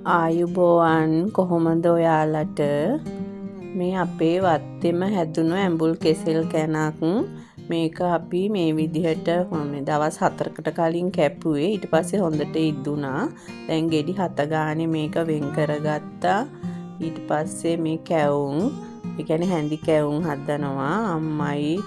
ආයුබෝවන් කොහොමද ඔයාලට මේ අපේ වත්තෙම හැදුණු ඇඹුල් කෙසෙල් කැනක් මේක අපි මේ විදිහට දවස් 4කට කලින් කැපුවේ ඊට පස්සේ හොඳට ඉද්දුනා දැන් ගෙඩි 7 ගානේ මේක වෙන් කරගත්තා ඊට පස්සේ මේ කැවුම් ඒ කියන්නේ හැඳි කැවුම් හදනවා අම්මයි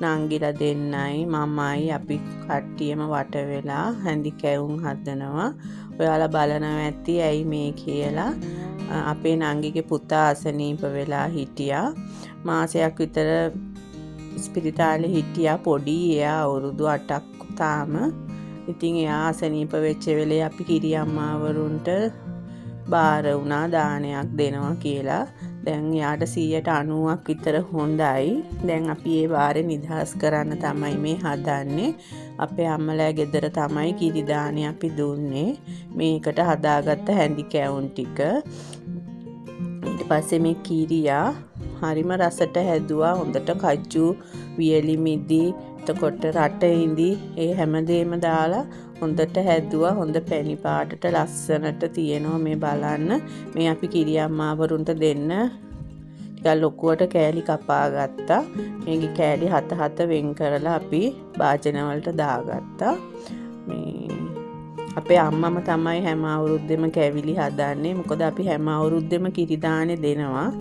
නංගිලා දෙන්නයි මමයි අපි කට්ටියම වට වෙලා හැඳි කැවුම් හදනවා ඔයාලා බලනවා ඇති ඇයි මේ කියලා අපේ නංගිගේ පුතා අසනීප වෙලා හිටියා මාසයක් විතර ස්පිරිතාලේ හිටියා පොඩි එයා අවුරුදු 8ක් තාම ඉතින් එයා අසනීප වෙච්ච වෙලේ අපි කිරි අම්මාවරුන්ට බාර වුණා දානයක් දෙනවා කියලා දැන් යාට 90ක් විතර හොඳයි දැන් අපි ඒ වාරේ නිදහස් කරන්න තමයි මේ හදන්නේ අපේ අම්මලා ගෙදර තමයි කිරි දානේ අපි දුන්නේ මේකට හදාගත්ත හැඳි කැවුම් ටික ඊට පස්සේ මේ කිරියා හරිම රසට හැදුවා හොඳට කජු වියලි මිදි එතකොට රට ඉඳි ඒ හැමදේම දාලා හොඳට හැදුවා හොඳ පැණි පාටට ලස්සනට තියෙනවා මේ බලන්න මේ අපි කිරි අම්මාවරුන්ට දෙන්න ටිකක් ලොකුවට කෑලි කපා ගත්තා මේකේ කෑලි 7 වෙන් කරලා අපි භාජන වලට දාගත්තා මේ අපේ අම්මම තමයි හැම අවුරුද්දෙම කැවිලි හදන්නේ මොකද අපි හැම අවුරුද්දෙම කිරි දානේ දෙනවා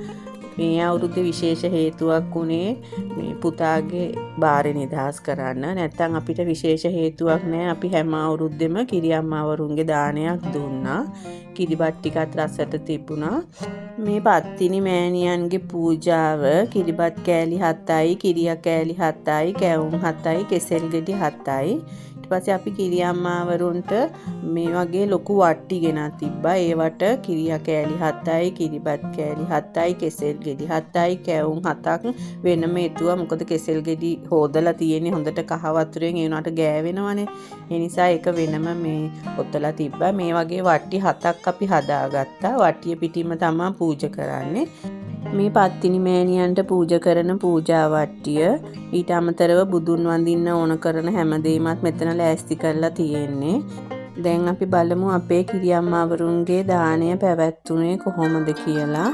මේ අවුරුද්දේ විශේෂ හේතුවක් උනේ මේ පුතාගේ බාරේ නිදහස් කරන්න නැත්නම් අපිට විශේෂ හේතුවක් නැහැ අපි හැම අවුරුද්දෙම කිරි අම්මාවරුන්ගේ දානයක් දුන්නා කිරිබත් ටිකත් රසට තිබුණා මේ පත්තිනි මෑණියන්ගේ පූජාව කිරිබත් කෑලි 7යි කිරියා කෑලි 7යි කැවුම් 7යි කෙසෙල් ගෙඩි 7යි ඊට පස්සේ අපි කිරි අම්මාවරුන්ට මේ වගේ ලොකු වට්ටි ගෙනත් තිබ්බා ඒවට කිරියා කෑලි 7යි කිරිබත් කෑලි 7යි කෙසෙල් ගෙඩි 7යි කැවුම් 7ක් වෙනම එතුවා මොකද කෙසෙල් ගෙඩි හොදලා තියෙන්නේ හොඳට කහ වතුරෙන් ඒ උනාට ගෑවෙනවනේ ඒ නිසා ඒක වෙනම මේ ඔතලා තිබ්බා මේ වගේ වට්ටි 7ක් අපි හදාගත්තා වට්ටිය පිටින්ම තමයි පූජා කරන්නේ මේ පත්තිනි මෑණියන්ට පූජා කරන පූජා වට්ටිය ඊට අමතරව බුදුන් වඳින්න ඕන කරන හැමදේමත් මෙතන ලෑස්ති කරලා තියෙන්නේ දැන් අපි බලමු අපේ කිරි අම්මාවරුන්ගේ දාණය පැවැත්තුනේ කොහොමද කියලා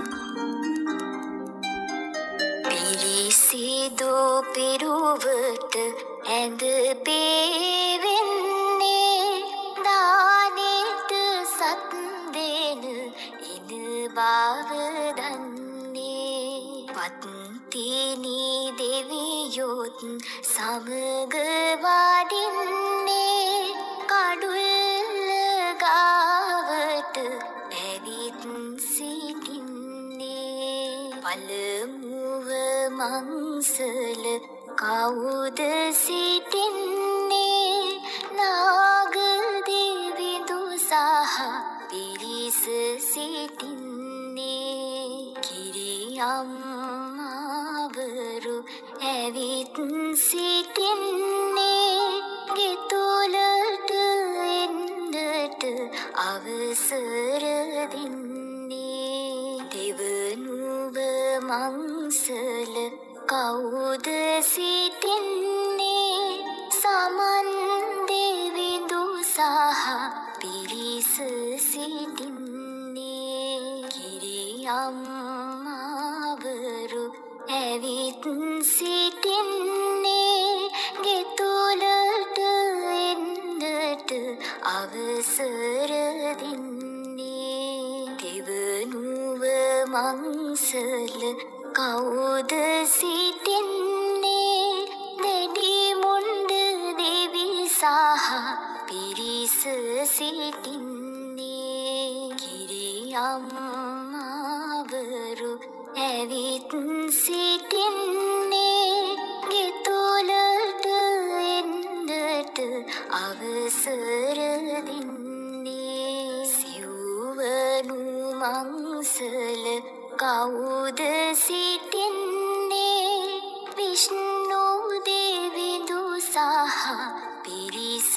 පිරිසිදු පිරුවට ඇඳ පෙවෙන්නේ දානෙට සත් දෙන ඉන බව පත්තිනි දෙවියොත් සමග වඩින්නේ කඩුල්ල ගාවට ඇවිත් සිටින්නේ පළමුව මංසල කවුද සිටින්නේ නාග දෙවිඳු සහ පිරිස සිටින්නේ කිරි අම්මාවරු ඇවිත් සිටින්නේ ගෙතුලට එන්නට අවසර දෙන්නේ දෙවනුව මංසල කවුද සිටින්නේ සමන් දෙවිඳු සහ පිරිස සිටින්නේ කිරි අම්මාවරු ඇවිත් සිටින්නේ ගෙතුලට එන්නට අවසර දෙන්නේ දෙවනුව මංසල කවුද සිටින්නේ දෙඩි මුණ්ඩ දෙවි සහ පිරිස සිටින්නේ කිරි අම්මාවරු ඇවිත් සිටින්නේ ගෙතුලට එන්නට අවසර දෙන්නේ සිව්වනු මංසල කවුද සිටින්නේ විෂ්ණු දෙවිඳු සහ පිරිස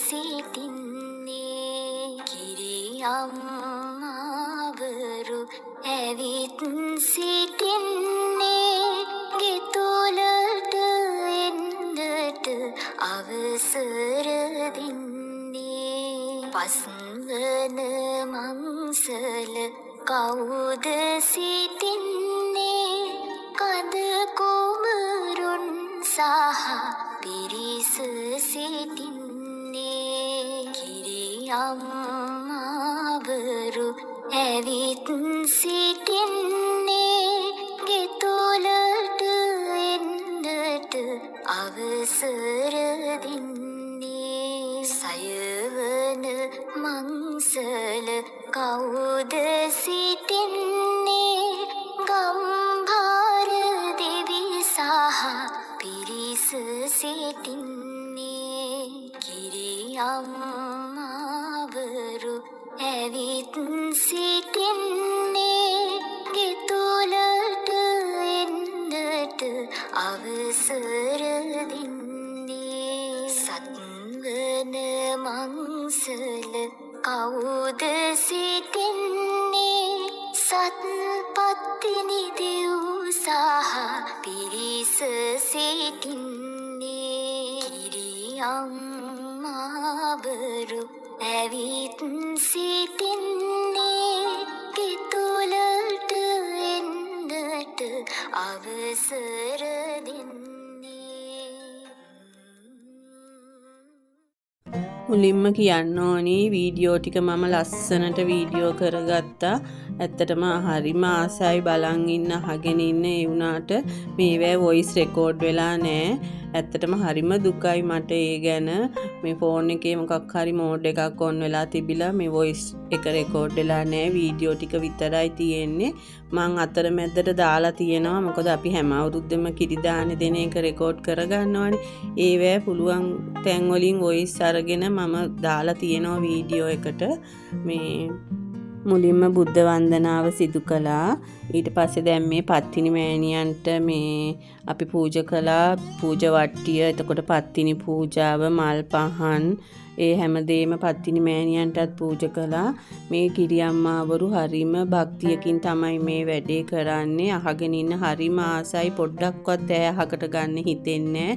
සිටින්නේ කිරි අම්මාවරු ඇවිත් සිටින්නේ ගෙතුලට එන්නට අවසර දෙන්නේ පස්වන මං මංසල කවුද සිටින්නේ කඳ කුමරුන් සහ පිරිස සිටින්නේ කිරියම්මාවරු ඇවිත් සිටින්නේ ගෙතුලට එන්නට අවසර දෙන්නේ සයවන මංසල කවුද සිටින්නේ ගම්භාර දෙවි සහ පිරිස සිටින්නේ කිරියම්මාවරු ඇවිත් සිටින්නේ ගෙතුලට එන්නට අවසර දෙන්නේ සත්වන මංසල කවුද සිටින්නේ සත්පත්තිනි දෙව් සහ පිරිස සිටින්නේ කිරියම්මාවරු ඇවිත් සිටින්නේ ගෙතුලට එන්නට අවසර දෙන්නේ මුලින්ම කියන්න ඕනි වීඩියෝ ටික මම ලස්සනට වීඩියෝ කරගත්තා. ඇත්තටම හරිම ආසයි බලන් ඉන්න අහගෙන ඉන්න ඒ වුණාට මේවැ වොයිස් රෙකෝඩ් වෙලා නැහැ. ඇත්තටම හරිම දුකයි මට ඒ ගැන. මේ ෆෝන් එකේ මොකක් හරි මෝඩ් එකක් ඔන් වෙලා තිබිලා මේ වොයිස් එක රෙකෝඩ් වෙලා නැහැ. වීඩියෝ ටික විතරයි තියෙන්නේ. මං අතරමැද්දට දාලා තියෙනවා. මොකද අපි හැම අවුරුද්දෙම කිරි දාන දෙන එක රෙකෝඩ් කරගන්නවානේ. ඒවැ පුළුවන් තැන් වලින් වොයිස් අරගෙන මම දාලා තියෙනවා වීඩියෝ එකට. මේ මුලින්ම බුද්ධ වන්දනාව සිදු කළා. ඊට පස්සේ දැන් මේ පත්තිනි මෑණියන්ට මේ අපි පූජා කළා පූජා වට්ටිය. එතකොට පත්තිනි පූජාව මල් පහන් ඒ හැමදේම පත්තිනි මෑණියන්ටත් පූජා කළා. මේ කිරියම්මාවරු හරිම භක්තියකින් තමයි මේ වැඩේ කරන්නේ. අහගෙන ඉන්න හරිම ආසයි. පොඩ්ඩක්වත් ඈහකට ගන්න හිතෙන්නේ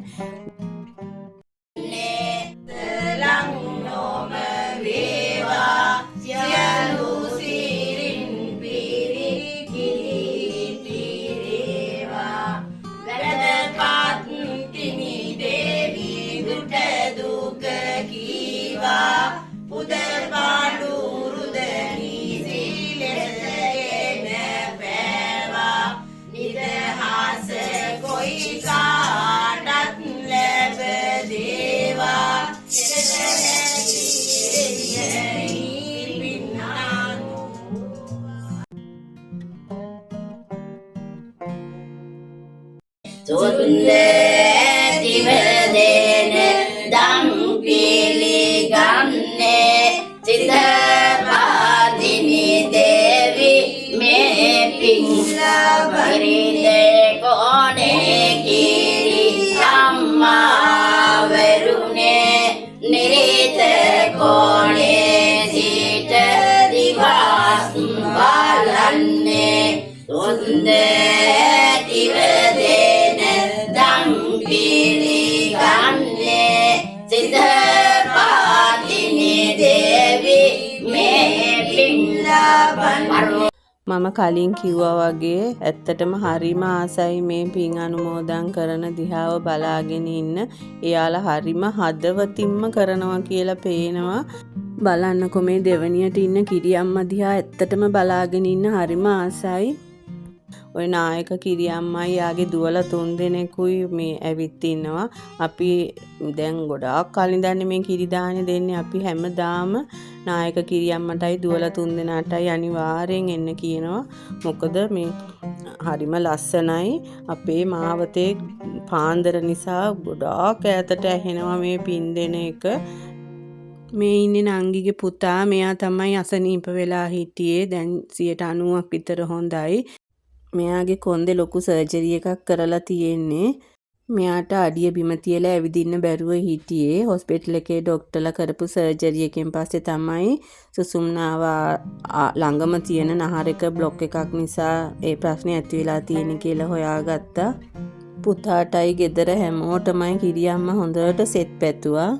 දිවදෙන දම් පිළිගන්නේ සිත පාදිනි දේවි මේ පිං ලබරිදේ කොනේ කිරි අම්මා වරුනේ නිරිත කොනේ සිට දිවස් බලන්නේ සුන්ද දිවදෙන දම් පිළිගන්නේ සිත පාදිනි දේවි මේ පිං ලබන්නේ මම කලින් කිව්වා වගේ ඇත්තටම හරිම ආසයි මේ පින් අනුමෝදන් කරන දිහාව බලාගෙන ඉන්න. එයාලා හරිම හදවතින්ම කරනවා කියලා පේනවා. බලන්නකො මේ දෙවනියට ඉන්න කිරියම්මා දිහා ඇත්තටම බලාගෙන ඉන්න හරිම ආසයි. ඔය නායක කිරියම්මයි යාගේ දුවලා 3 දෙනෙකුයි මේ ඇවිත් ඉන්නවා. අපි දැන් ගොඩාක් කලින් දන්නේ මේ කිරි දාන්නේ දෙන්නේ අපි හැමදාම නායක කිරියම්මටයි දුවලා 3 දෙනාටයි අනිවාර්යෙන් එන්න කියනවා. මොකද මේ හරිම ලස්සනයි. අපේ මාවතේ පාන්දර නිසා ගොඩාක් ඈතට ඇහෙනවා මේ පින් දෙන එක. මේ ඉන්නේ නංගිගේ පුතා. මෙයා තමයි අසනීප වෙලා හිටියේ. දැන් 90% විතර හොඳයි. මෙයාගේ කොන්දේ ලොකු සර්ජරි එකක් කරලා තියෙන්නේ. මෙයාට අඩිය බිම තියලා ඇවිදින්න බැරුව හිටියේ. හොස්පිටල් එකේ ડોක්ටර්ලා කරපු සර්ජරි එකෙන් පස්සේ තමයි සුසුම්නාව ළඟම තියෙන නහරක බ්ලොක් එකක් නිසා ඒ ප්‍රශ්නේ ඇති වෙලා තියෙන කියලා හොයාගත්තා. පුතාටයි ගෙදර හැමෝටමයි කිරියම්මා හොඳට සෙත් පැතුවා.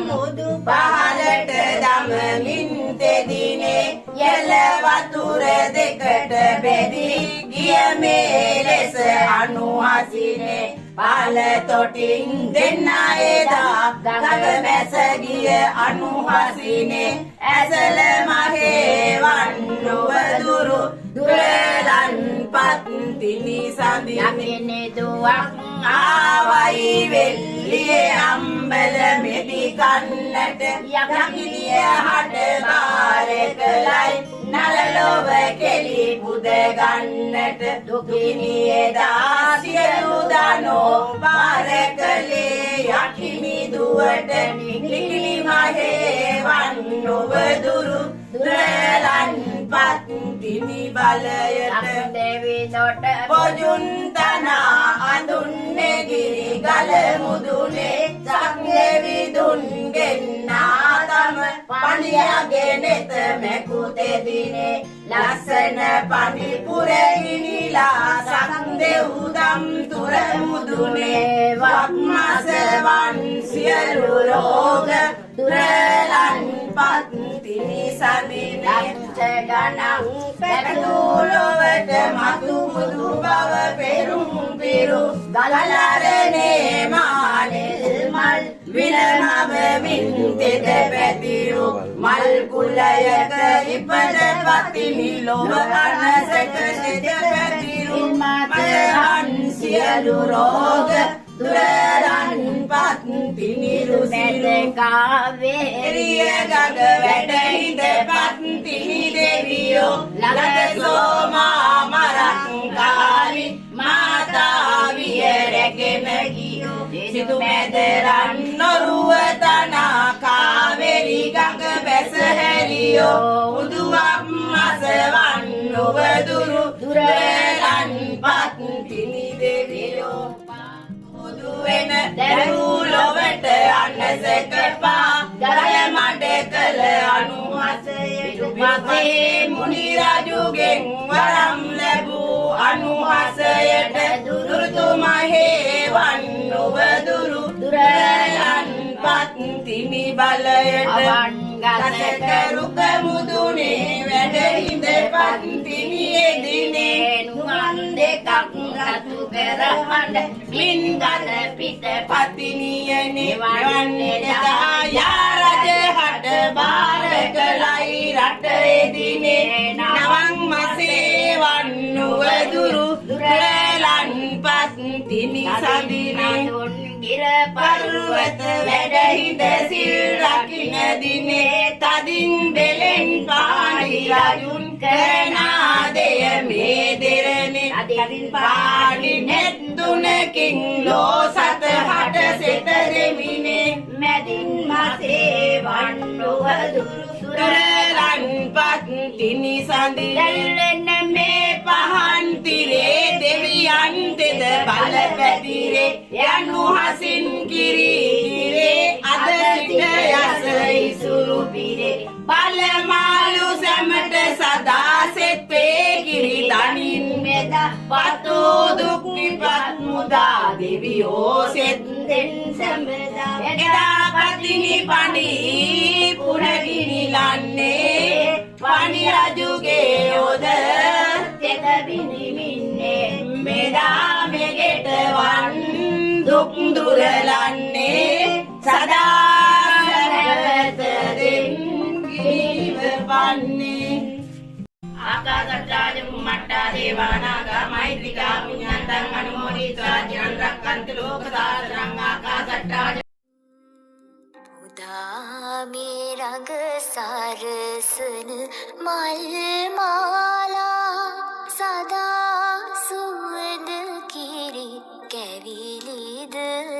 මුදු පහලට දමමින් තෙදිනේ යල වතුර දෙකට බෙදී ගිය මේ ලෙස අනුහසිනේ පාල තොටින් දෙන්න එදා ගඟ මැස ගිය අනුහසිනේ ඇසල මහේ වන්නුව දුරු දුරලන් පත්තිනි සඳිනේ දුවක් ආවයි වෙල්ලියේ අම්බල මෙදි කන්නට යකිනිය හට බාරකලයි නලලොව කෙලි පුද ගන්නට දුකිනියේ දාසියලු දනෝ බාරකලේ යකිනි දුවට නිකිලි මහේ වන්නුව දුරු දුරලන් පත්තිනි බලයට දෙවි නොට පොජුන් තනා අඳුන්නේ ගිරි ගල මුදුනේ සක්දෙවි දුන් ගෙන්නා තම පණියගේ නෙත මෙකුතේ දිනේ ලස්සන පණි පුරෙහිනිලා සක්දෙව් දම් තුර මුදුනේ වක්මස වන් සියලු රෝග දුරලන් පත්තිනි සඳිනේ ගණන් පැතුලොවට මතු මුදු බව පෙරුම් පිරු ගලලරනේ මානෙල් මල් විලමව මින්තෙද පැතිරු මල් කුලයක ඉපද පතිනි ලොව අනසක සිට පැතිරු මලහන් සියලු රෝග දුරලන් පත්තිනි රුසිරුකාවේ එරිය ගඟ වැඩ හිඳ පත්තිනි දෙවියෝ ළඟ සෝමා මරක්කාරි මාතා විය රැගෙන ගියෝ සිදු මැදරන් නොරුව තනා කාවේරි ගඟ බැස හැරියෝ උදුවක් මසවන් නොව දුරු දුරලන් පත්තිනි දෙවියෝ වෙන දැරුලොවට අන්නසකපා ගල මඩ කළ අනුහසයට විපතේ මුනි රජුගෙන් වරම් ලැබූ අනුහසයට දුරුතු මහේ වන්නුව දුරු දුරලන් පත්තිනි බලයට ගසක රුක මුදුනේ වැඩ හිඳ පත්තිනි එදිනේ නුවන් දෙකක් රතු කරහඬ මින් ගල පිට පතිනියනේ වන්නේ යා රජ හට බාර කලයි රට එදිනේ නවන් මසේ වන්නුව දුරු දුරලන් පත්තිනි සඳිනේ ගිර පර්වත වැඩ හිඳ සිල් රකින්න දිනේ තදින් බෙලෙන් පාඩි රජුන් කරනාදය මේ දෙරනේ තදින් පාඩි නෙත් දුනකින් ලෝ සත හට සෙත දෙමිනේ මැදින් මසේ වන්නුව දුරු දුරලන් පත්තිනි සඳිනෙන්න මේ පහන් තිරේ දෙවියන් තෙද බල පැතිරේ යනු හසින් කිරිරේ අද සිට යස ඉසුරු පිරේ බලමාලු සැමට සදා සෙත්වේ කිරි තනින් මෙදා පතෝ දුක් විපත් මුදා දෙවියෝ සෙත් දෙන් සැමදා එදා පතිනි පණි පුරගිනි ලන්නේ පණි රජුගේ යොද තෙත බිනිමින්නේ මෙදා මෙගෙට වන් දුක් දුරලන්නේ සදා නැවත දෙන් ගිනිව පන්නේ ආකාශට්ටාජ මුම්මට්ටා දේවානාගා මෛත්‍රිකා පුඤ්ඤන්තං අනුමෝදිत्वा චිරන් රක්ඛන්තු ලෝක සාසනං ආකාශට්ටාජ උදාමේ රඟ සරසන මල් මාලා සදා සුවඳ කිරි කැවිලිද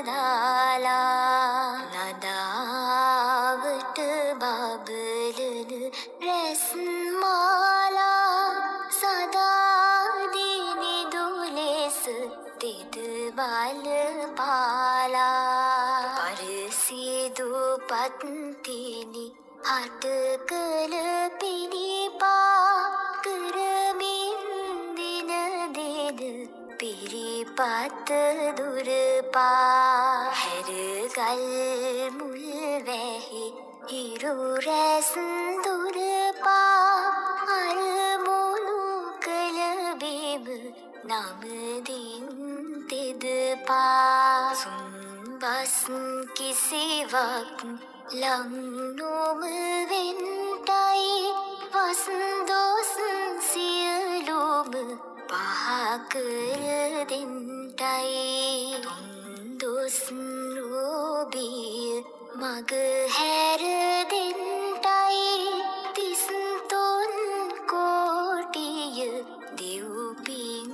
දාලා නදාවට බබලන රැස් මාලා සදා දිනිදු ලෙස තෙද බල පාලා පරසිදු පත්තිනි හට කළ පිළිපා කරමින් දින දෙද පිරිපත් දුරපා හැරගල් මුල් වැහි හිරු රැස් දුරපා එපා සුම්බස් කිසිවක් ලං නොම වෙන්ටයි වස්දොස් සියලුම පහකර දෙන්ටයි තුන්දොස් රෝබිය මග හැර දෙන්ටයි තිස්තුන් කෝටිය දෙව්පින්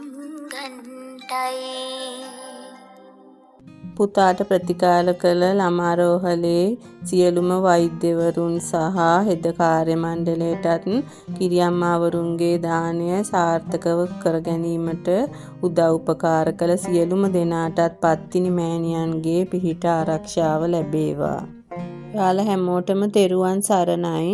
ගන්ටයි පුතාට ප්‍රතිකාර කළ ළමාරෝහලේ සියලුම වෛද්‍යවරුන් සහ හෙද කාර්ය මණ්ඩලයටත් කිරියම්මාවරුන්ගේ දානය සාර්ථකව කර ගැනීමට උදව් උපකාර කළ සියලුම දෙනාටත් පත්තිනි මෑණියන්ගේ පිහිට ආරක්ෂාව ලැබේවා. ඔයාලා හැමෝටම තෙරුවන් සරණයි.